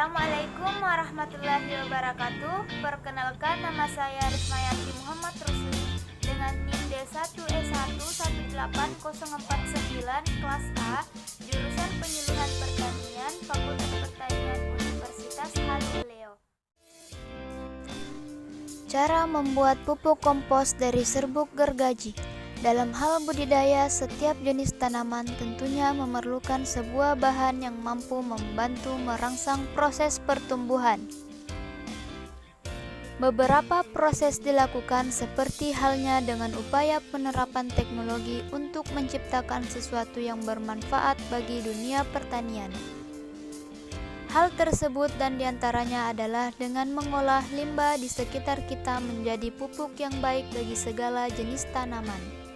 Assalamualaikum warahmatullahi wabarakatuh. Perkenalkan, nama saya Rismayanti Muhammad Rusli dengan NIM D1E1 18049 kelas A, jurusan Penyuluhan Pertanian, Fakultas Pertanian Universitas Halileo. Cara membuat pupuk kompos dari serbuk gergaji. Dalam hal budidaya, setiap jenis tanaman tentunya memerlukan sebuah bahan yang mampu membantu merangsang proses pertumbuhan. Beberapa proses dilakukan seperti halnya dengan upaya penerapan teknologi untuk menciptakan sesuatu yang bermanfaat bagi dunia pertanian. Hal tersebut dan diantaranya adalah dengan mengolah limbah di sekitar kita menjadi pupuk yang baik bagi segala jenis tanaman.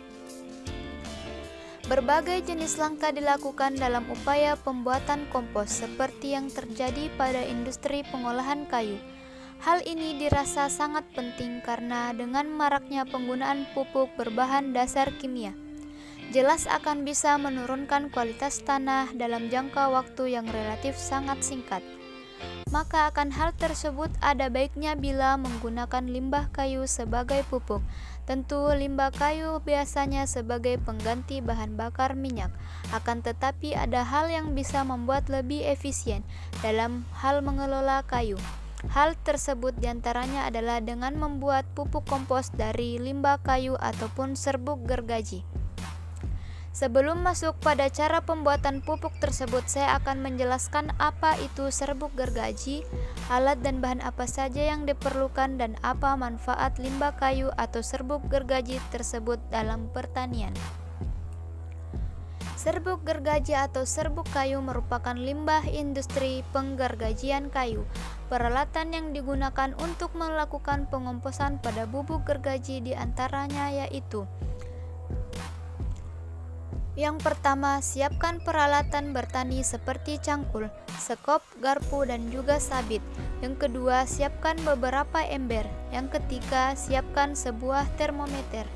Berbagai jenis langkah dilakukan dalam upaya pembuatan kompos seperti yang terjadi pada industri pengolahan kayu. Hal ini dirasa sangat penting karena dengan maraknya penggunaan pupuk berbahan dasar kimia, jelas akan bisa menurunkan kualitas tanah dalam jangka waktu yang relatif sangat singkat. Maka akan hal tersebut ada baiknya bila menggunakan limbah kayu sebagai pupuk. Tentu limbah kayu biasanya sebagai pengganti bahan bakar minyak. Akan tetapi ada hal yang bisa membuat lebih efisien dalam hal mengelola kayu. Hal tersebut diantaranya adalah dengan membuat pupuk kompos dari limbah kayu ataupun serbuk gergaji. Sebelum masuk pada cara pembuatan pupuk tersebut, saya akan menjelaskan apa itu serbuk gergaji, alat dan bahan apa saja yang diperlukan, dan apa manfaat limbah kayu atau serbuk gergaji tersebut dalam pertanian. Serbuk gergaji atau serbuk kayu merupakan limbah industri penggergajian kayu. Peralatan yang digunakan untuk melakukan pengomposan pada bubuk gergaji diantaranya yaitu: yang pertama, siapkan peralatan bertani seperti cangkul, sekop, garpu, dan juga sabit. Yang kedua, siapkan beberapa ember. Yang ketiga, siapkan sebuah termometer.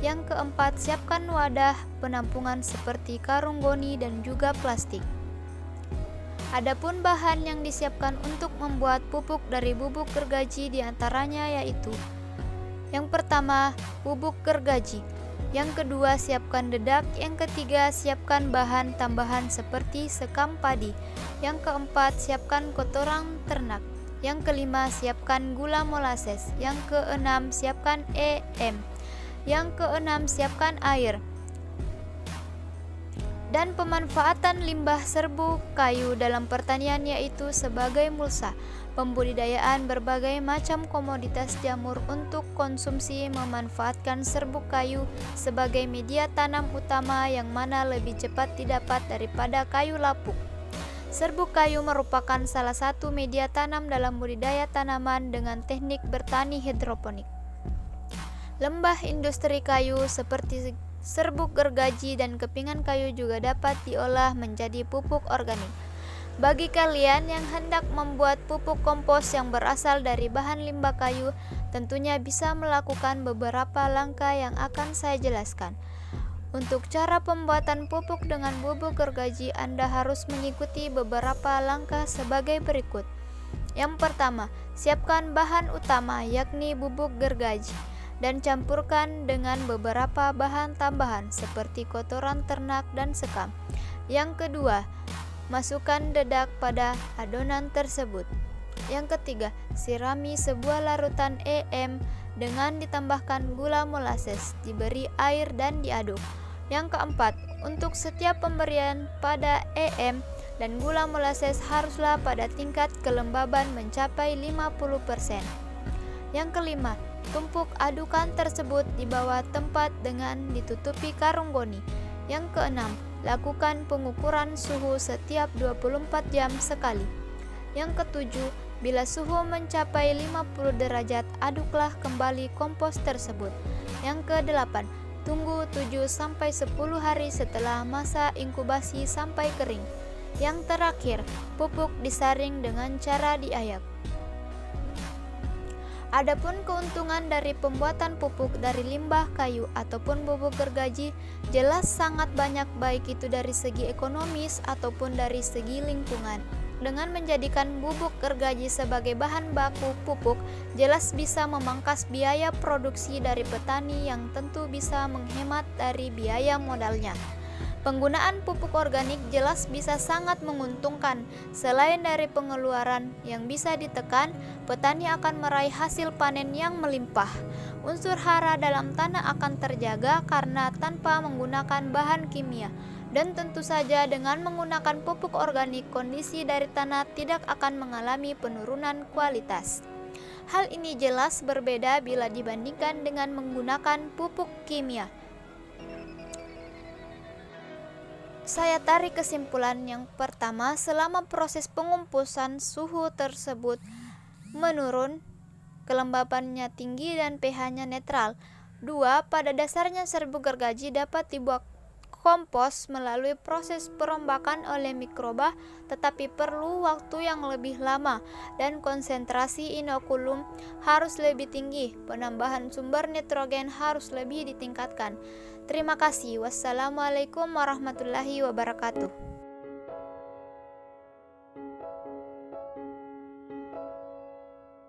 Yang keempat, siapkan wadah penampungan seperti karung goni dan juga plastik. Adapun bahan yang disiapkan untuk membuat pupuk dari bubuk gergaji diantaranya yaitu: yang pertama, bubuk gergaji. Yang kedua, siapkan dedak. Yang ketiga, siapkan bahan tambahan seperti sekam padi. Yang keempat, siapkan kotoran ternak. Yang kelima, siapkan gula molasses. Yang keenam, siapkan EM. Yang keenam, siapkan air. Dan pemanfaatan limbah serbuk kayu dalam pertanian yaitu sebagai mulsa. Pembudidayaan berbagai macam komoditas jamur untuk konsumsi memanfaatkan serbuk kayu sebagai media tanam utama yang mana lebih cepat didapat daripada kayu lapuk. Serbuk kayu merupakan salah satu media tanam dalam budidaya tanaman dengan teknik bertani hidroponik. Limbah industri kayu seperti serbuk gergaji dan kepingan kayu juga dapat diolah menjadi pupuk organik. Bagi kalian yang hendak membuat pupuk kompos yang berasal dari bahan limbah kayu, tentunya bisa melakukan beberapa langkah yang akan saya jelaskan. Untuk cara pembuatan pupuk dengan bubuk gergaji, Anda harus mengikuti beberapa langkah sebagai berikut. Yang pertama, siapkan bahan utama yakni bubuk gergaji dan campurkan dengan beberapa bahan tambahan seperti kotoran ternak dan sekam. Yang kedua, masukkan dedak pada adonan tersebut. Yang ketiga, sirami sebuah larutan EM dengan ditambahkan gula molasses, diberi air dan diaduk. Yang keempat, untuk setiap pemberian pada EM dan gula molasses haruslah pada tingkat kelembaban mencapai 50%. Yang kelima, tumpuk adukan tersebut di bawah tempat dengan ditutupi karung goni. Yang keenam, lakukan pengukuran suhu setiap 24 jam sekali. Yang ketujuh, bila suhu mencapai 50 derajat, aduklah kembali kompos tersebut. Yang kedelapan, tunggu 7-10 hari setelah masa inkubasi sampai kering. Yang terakhir, pupuk disaring dengan cara diayak. Adapun keuntungan dari pembuatan pupuk dari limbah kayu ataupun bubuk gergaji jelas sangat banyak, baik itu dari segi ekonomis ataupun dari segi lingkungan. dengan menjadikan bubuk gergaji sebagai bahan baku pupuk, jelas bisa memangkas biaya produksi dari petani yang tentu bisa menghemat dari biaya modalnya. Penggunaan pupuk organik jelas bisa sangat menguntungkan. Selain dari pengeluaran yang bisa ditekan, petani akan meraih hasil panen yang melimpah. Unsur hara dalam tanah akan terjaga karena tanpa menggunakan bahan kimia. Dan tentu saja dengan menggunakan pupuk organik, kondisi dari tanah tidak akan mengalami penurunan kualitas. Hal ini jelas berbeda bila dibandingkan dengan menggunakan pupuk kimia. Saya tarik kesimpulan yang pertama, selama proses pengumpusan suhu tersebut menurun, kelembabannya tinggi dan pH-nya netral. 2. Pada dasarnya serbuk gergaji dapat dibuat kompos melalui proses perombakan oleh mikroba, tetapi perlu waktu yang lebih lama dan konsentrasi inokulum harus lebih tinggi. Penambahan sumber nitrogen harus lebih ditingkatkan. Terima kasih. Wassalamualaikum warahmatullahi wabarakatuh.